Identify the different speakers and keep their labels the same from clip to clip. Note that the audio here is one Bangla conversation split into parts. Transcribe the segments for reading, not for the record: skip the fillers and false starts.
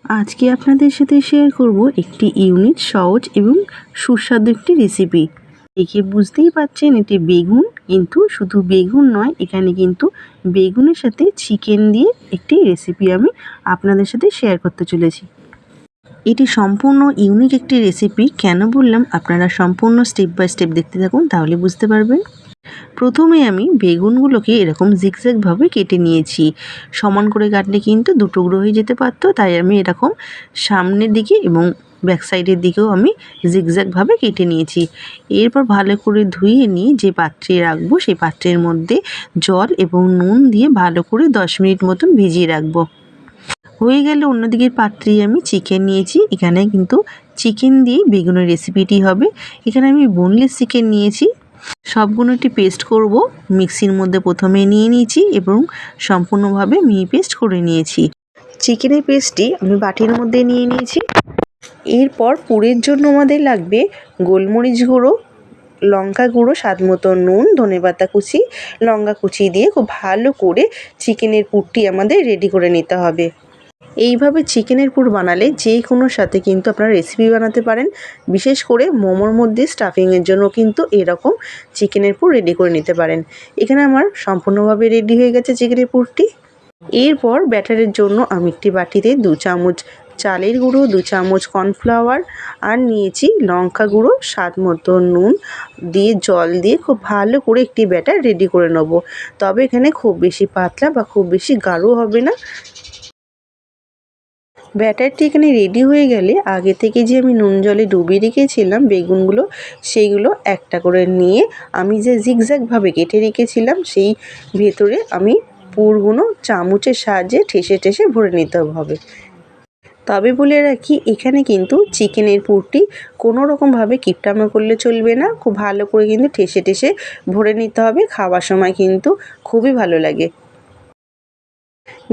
Speaker 1: আজকে আপনাদের সাথে শেয়ার করব একটি ইউনিক, সহজ এবং সুস্বাদু একটি রেসিপি। দেখে বুঝতেই পারছেন এটি বেগুন, কিন্তু শুধু বেগুন নয়, এখানে কিন্তু বেগুনের সাথে চিকেন দিয়ে একটি রেসিপি আমি আপনাদের সাথে শেয়ার করতে চলেছি। এটি সম্পূর্ণ ইউনিক একটি রেসিপি। কেন বললাম, আপনারা সম্পূর্ণ স্টেপ বাই স্টেপ দেখতে থাকুন, তাহলে বুঝতে পারবেন। প্রথমে আমি বেগুনগুলোকে এরকম জিগজ্যাগভাবে কেটে নিয়েছি। সমান করে কাটলে কিন্তু দুটুকরো হয়ে যেতে পারতো, তাই আমি এরকম সামনের দিকে এবং ব্যাক সাইডের দিকেও আমি জিগজ্যাগভাবে কেটে নিয়েছি। এরপর ভালো করে ধুয়ে নিয়ে যে পাত্রে রাখবো, সেই পাত্রের মধ্যে জল এবং নুন দিয়ে ভালো করে 10 মিনিট মতন ভিজিয়ে রাখবো। হয়ে গেলে অন্যদিকের পাত্রেই আমি চিকেন নিয়েছি। এখানে কিন্তু চিকেন দিয়েই বেগুনের রেসিপিটি হবে। এখানে আমি বোনলেস চিকেন নিয়েছি। সবগুলো একটি পেস্ট করব। মিক্সির মধ্যে প্রথমে নিয়ে নিয়েছি এবং সম্পূর্ণভাবে মিহি পেস্ট করে নিয়েছি। চিকেনের পেস্টটি আমি বাটির মধ্যে নিয়ে নিয়েছি। এরপর পুরের জন্য আমাদের লাগবে গোলমরিচ গুঁড়ো, লঙ্কা গুঁড়ো, স্বাদ মতো নুন, ধনেপাতা কুচি, লঙ্কা কুচি দিয়ে খুব ভালো করে চিকেনের পুরটি আমাদের রেডি করে নিতে হবে। এইভাবে চিকেনের পুর বানালে যে কোনোর সাথে কিন্তু আপনারা রেসিপি বানাতে পারেন। বিশেষ করে মোমোর মধ্যে স্টাফিংয়ের জন্য কিন্তু এরকম চিকেনের পুর রেডি করে নিতে পারেন। এখানে আমার সম্পূর্ণভাবে রেডি হয়ে গেছে চিকেনের পুরটি। এরপর ব্যাটারের জন্য আমি একটি বাটিতে 2 চামচ চালের গুঁড়ো, 2 চামচ কর্নফ্লাওয়ার আর নিয়েছি লঙ্কা গুঁড়ো, স্বাদ মতো নুন দিয়ে জল দিয়ে খুব ভালো করে একটি ব্যাটার রেডি করে নেব। তবে এখানে খুব বেশি পাতলা বা খুব বেশি গাঢ় হবে না। ব্যাটারটি এখানে রেডি হয়ে গেলে আগে থেকে যে আমি নুন জলে ডুবিয়ে রেখেছিলাম বেগুনগুলো, সেইগুলো একটা করে নিয়ে আমি যে জিগজ্যাগভাবে কেটে রেখেছিলাম সেই ভেতরে আমি পুরগুলো চামচের সাহায্যে ঠেসে ঠেসে ভরে নিতে হবে। তবে বলে রাখি, এখানে কিন্তু চিকেনের পুরটি কোনো রকমভাবে কিপটামো করলে চলবে না। খুব ভালো করে কিন্তু ঠেসে ঠেসে ভরে নিতে হবে। খাওয়ার সময় কিন্তু খুবই ভালো লাগে।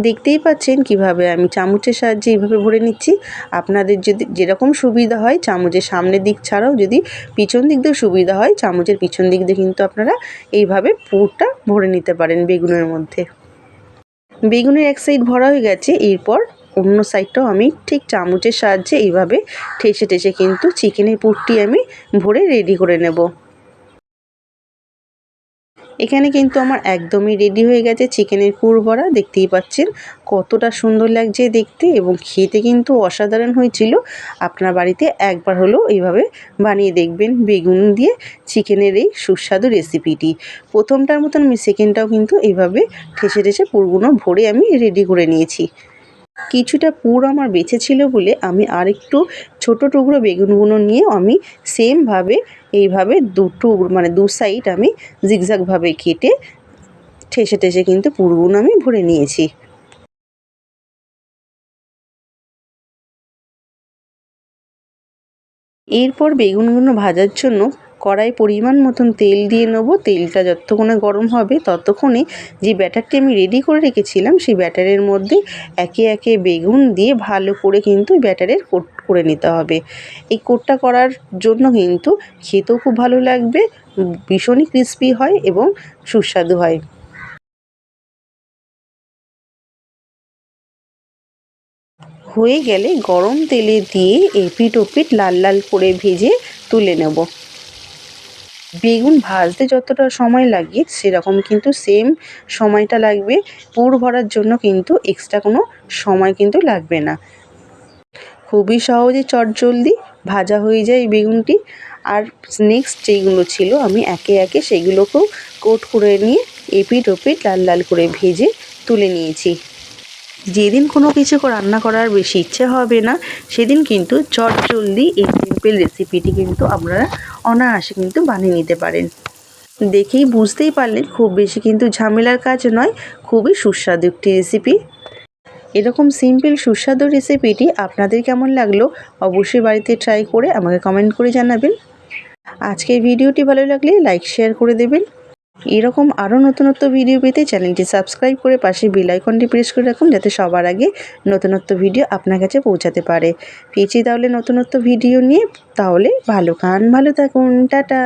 Speaker 1: দেখতেই পাচ্ছেন কিভাবে আমি চামচের সাহায্যে এইভাবে ভরে নিচ্ছি। আপনাদের যদি যেরকম সুবিধা হয়, চামচের সামনের দিক ছাড়াও যদি পিছন দিক দিয়ে সুবিধা হয়, চামচের পিছন দিক দিয়ে কিন্তু আপনারা এইভাবে পুরটা ভরে নিতে পারেন বেগুনের মধ্যে। বেগুনের এক সাইড ভরা হয়ে গেছে। এরপর অন্য সাইডটাও আমি ঠিক চামচের সাহায্যে এইভাবে ঠেসে ঠেসে কিন্তু চিকেনের পুরটি আমি ভরে রেডি করে নেব। এখানে কিন্তু আমার একদমই রেডি হয়ে গেছে চিকেনের পুর ভরা। দেখতেই পাচ্ছেন কতটা সুন্দর লাগছে দেখতে এবং খেতে কিন্তু অসাধারণ হয়েছিল। আপনার বাড়িতে একবার হলেও এইভাবে বানিয়ে দেখবেন বেগুন দিয়ে চিকেনের এই সুস্বাদু রেসিপিটি। প্রথমটার মতন আমি সেকেন্ডটাও কিন্তু এইভাবে ঠেসে ঠেসে পুরগুলো ভরে আমি রেডি করে নিয়েছি। কিছুটা পুর আমার বেঁচে ছিল বলে আমি আরেকটু ছোট টুকরো বেগুনগুলো নিয়ে আমি সেমভাবে এইভাবে দু সাইড আমি জিগজ্যাগভাবে কেটে ঠেসে ঠেসে কিন্তু পুরগুলো আমি ভরে নিয়েছি। এরপর বেগুনগুলো ভাজার জন্য কড়াই পরিমাণ মতন তেল দিয়ে নেবো। তেলটা যতক্ষণে গরম হবে ততক্ষণে যে ব্যাটারটি আমি রেডি করে রেখেছিলাম সেই ব্যাটারের মধ্যে একে একে বেগুন দিয়ে ভালো করে কিন্তু ব্যাটারের কোট করে নিতে হবে। এই কোটটা করার জন্য কিন্তু খেতেও খুব ভালো লাগবে, ভীষণই ক্রিস্পি হয় এবং সুস্বাদু হয়। হয়ে গেলে গরম তেলে দিয়ে এপিঠ ওপিঠ লাল লাল করে ভেজে তুলে নেব। বেগুন ভাজতে যতটা সময় লাগে সেরকম কিন্তু সেম সময়টা লাগবে পুর ভরার জন্য, কিন্তু এক্সট্রা কোনো সময় কিন্তু লাগবে না। খুবই সহজে চটজলদি ভাজা হয়ে যায় এই বেগুনটি। আর নেক্সট যেইগুলো ছিল আমি একে একে সেগুলোকেও কোট করে নিয়ে এপিঠ ওপিঠ লাল লাল করে ভেজে তুলে নিয়েছি। যেদিন কোনো কিছু রান্না করার বেশি ইচ্ছে হবে না, সেদিন কিন্তু চটজলদি এই সিম্পল রেসিপিটি কিন্তু আপনারা অনায়াসে কিন্তু বানিয়ে নিতে পারেন। দেখেই বুঝতেই পারলেন খুব বেশি কিন্তু ঝামেলার কাজ নয়, খুবই সুস্বাদু একটি রেসিপি। এরকম সিম্পল সুস্বাদু রেসিপিটি আপনাদের কেমন লাগলো অবশ্যই বাড়িতে ট্রাই করে আমাকে কমেন্ট করে জানাবেন। আজকের ভিডিওটি ভালো লাগলে লাইক শেয়ার করে দেবেন। এরকম আরও নতুনত্ব ভিডিও পেতে চ্যানেলটি সাবস্ক্রাইব করে পাশে বেল আইকনটি প্রেস করে রাখুন, যাতে সবার আগে নতুনত্ব ভিডিও আপনার কাছে পৌঁছাতে পারে। পেয়েছি তাহলে নতুনত্ব ভিডিও নিয়ে, তাহলে ভালো খান, ভালো থাকুন, টাটা।